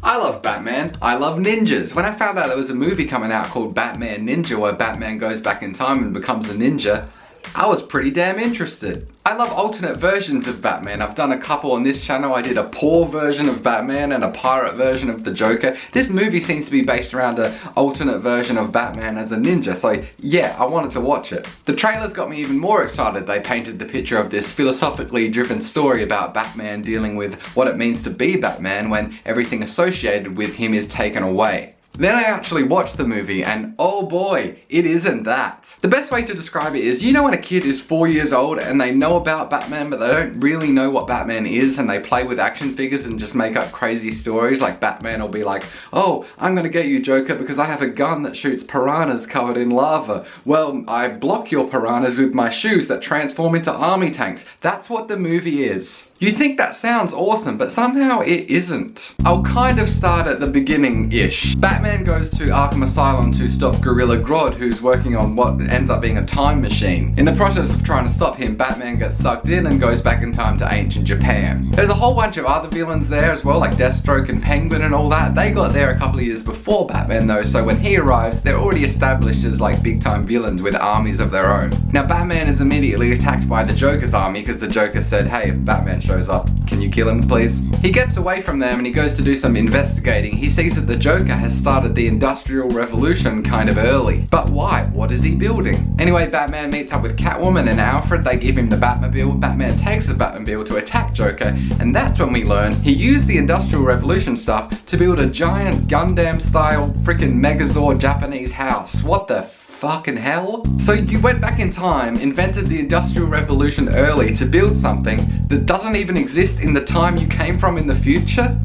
I love Batman. I love ninjas. When I found out there was a movie coming out called Batman Ninja where Batman goes back in time and becomes a ninja, I was pretty damn interested. I love alternate versions of Batman. I've done a couple on this channel. I did a poor version of Batman and a pirate version of the Joker. This movie seems to be based around an alternate version of Batman as a ninja, so yeah, I wanted to watch it. The trailers got me even more excited. They painted the picture of this philosophically driven story about Batman dealing with what it means to be Batman when everything associated with him is taken away. Then I actually watched the movie and oh boy, it isn't that. The best way to describe it is, you know when a kid is 4 years old and they know about Batman but they don't really know what Batman is and they play with action figures and just make up crazy stories, like Batman will be like, oh, I'm gonna get you Joker because I have a gun that shoots piranhas covered in lava. Well, I block your piranhas with my shoes that transform into army tanks. That's what the movie is. You think that sounds awesome, but somehow it isn't. I'll kind of start at the beginning-ish. Batman goes to Arkham Asylum to stop Gorilla Grodd, who's working on what ends up being a time machine. In the process of trying to stop him, Batman gets sucked in and goes back in time to ancient Japan. There's a whole bunch of other villains there as well, like Deathstroke and Penguin and all that. They got there a couple of years before Batman though, so when he arrives, they're already established as like big-time villains with armies of their own. Now Batman is immediately attacked by the Joker's army because the Joker said, hey, if Batman shows up, can you kill him please? He gets away from them and he goes to do some investigating. He sees that the Joker has started the Industrial Revolution kind of early. But why? What is he building? Anyway, Batman meets up with Catwoman and Alfred. They give him the Batmobile. Batman takes the Batmobile to attack Joker, and that's when we learn he used the Industrial Revolution stuff to build a giant Gundam style freaking Megazord Japanese house. What the fucking hell? So you went back in time, invented the Industrial Revolution early to build something that doesn't even exist in the time you came from in the future?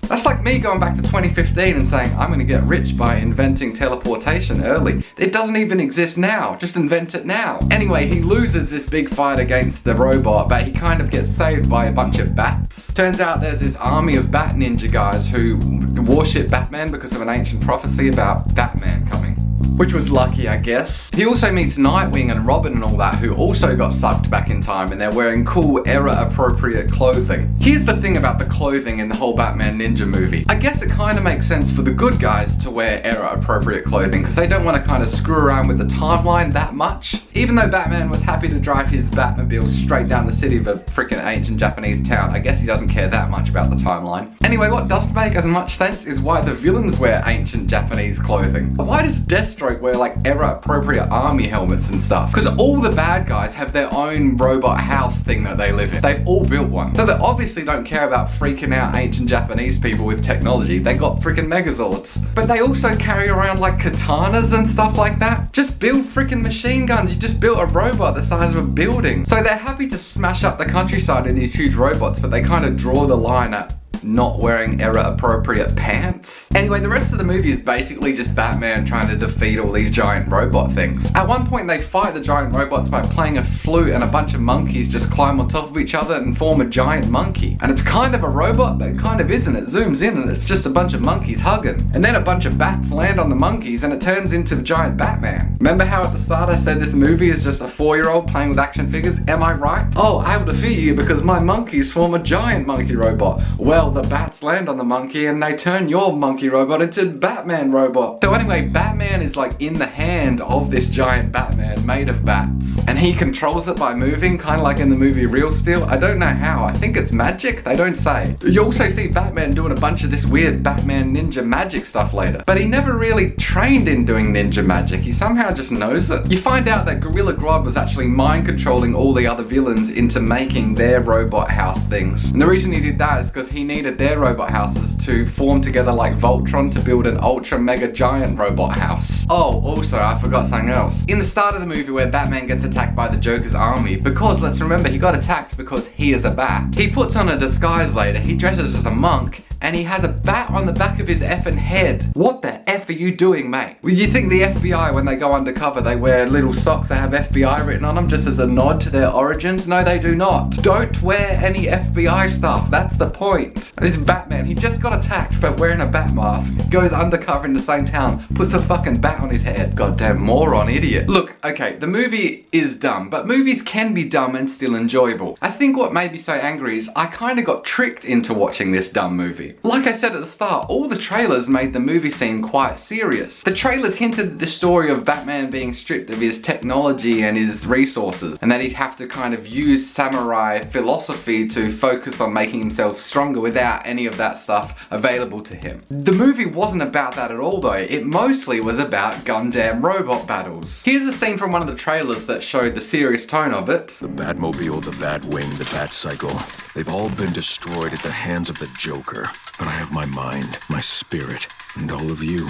That's like me going back to 2015 and saying, I'm gonna get rich by inventing teleportation early. It doesn't even exist now, just invent it now. Anyway, he loses this big fight against the robot, but he kind of gets saved by a bunch of bats. Turns out there's this army of bat ninja guys who worship Batman because of an ancient prophecy about Batman coming. Which was lucky, I guess. He also meets Nightwing and Robin and all that, who also got sucked back in time, and they're wearing cool era-appropriate clothing. Here's the thing about the clothing in the whole Batman Ninja movie. I guess it kind of makes sense for the good guys to wear era-appropriate clothing, because they don't want to kind of screw around with the timeline that much. Even though Batman was happy to drive his Batmobile straight down the city of a freaking ancient Japanese town, I guess he doesn't care that much about the timeline. Anyway, what doesn't make as much sense is why the villains wear ancient Japanese clothing. Why does Deathstroke wear like era-appropriate army helmets and stuff? Because all the bad guys have their own robot house thing that they live in. They've all built one. So they obviously don't care about freaking out ancient Japanese people with technology. They got freaking Megazords. But they also carry around like katanas and stuff like that. Just build freaking machine guns. You just built a robot the size of a building. So they're happy to smash up the countryside in these huge robots, but they kind of draw the line at not wearing era-appropriate pants. Anyway, the rest of the movie is basically just Batman trying to defeat all these giant robot things. At one point they fight the giant robots by playing a flute, and a bunch of monkeys just climb on top of each other and form a giant monkey. And it's kind of a robot, but it kind of isn't. It zooms in and it's just a bunch of monkeys hugging. And then a bunch of bats land on the monkeys and it turns into the giant Batman. Remember how at the start I said this movie is just a 4-year-old playing with action figures? Am I right? Oh, I will defeat you because my monkeys form a giant monkey robot. Well, the bats land on the monkey and they turn your monkey robot into Batman robot. So anyway, Batman is like in the hand of this giant Batman made of bats. And he controls it by moving, kind of like in the movie Real Steel. I don't know how. I think it's magic. They don't say. You also see Batman doing a bunch of this weird Batman ninja magic stuff later. But he never really trained in doing ninja magic. He somehow just knows it. You find out that Gorilla Grodd was actually mind controlling all the other villains into making their robot house things. And the reason he did that is because he needed their robot houses to form together like Voltron to build an ultra mega giant robot house. Oh, also I forgot something else. In the start of the movie where Batman gets attacked by the Joker's army, because let's remember he got attacked because he is a bat. He puts on a disguise later, he dresses as a monk, and he has a bat on the back of his effing head. What the F are you doing, mate? Well, you think the FBI, when they go undercover, they wear little socks that have FBI written on them just as a nod to their origins? No, they do not. Don't wear any FBI stuff. That's the point. This Batman, he just got attacked for wearing a bat mask, goes undercover in the same town, puts a fucking bat on his head. Goddamn moron, idiot. Look, okay, the movie is dumb, but movies can be dumb and still enjoyable. I think what made me so angry is I kind of got tricked into watching this dumb movie. Like I said at the start, all the trailers made the movie seem quite serious. The trailers hinted at the story of Batman being stripped of his technology and his resources, and that he'd have to kind of use samurai philosophy to focus on making himself stronger without any of that stuff available to him. The movie wasn't about that at all though. It mostly was about Gundam robot battles. Here's a scene from one of the trailers that showed the serious tone of it. The Batmobile, the Batwing, the Batcycle, they've all been destroyed at the hands of the Joker. But I have my mind, my spirit, and all of you.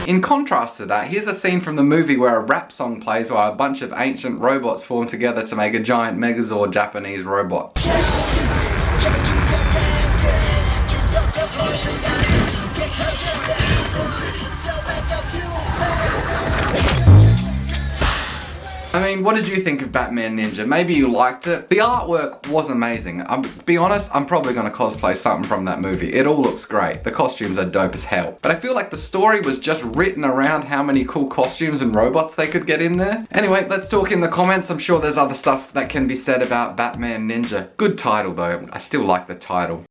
In contrast to that, here's a scene from the movie where a rap song plays while a bunch of ancient robots form together to make a giant Megazord Japanese robot. I mean, what did you think of Batman Ninja? Maybe you liked it. The artwork was amazing. To be honest, I'm probably gonna cosplay something from that movie. It all looks great. The costumes are dope as hell. But I feel like the story was just written around how many cool costumes and robots they could get in there. Anyway, let's talk in the comments. I'm sure there's other stuff that can be said about Batman Ninja. Good title though. I still like the title.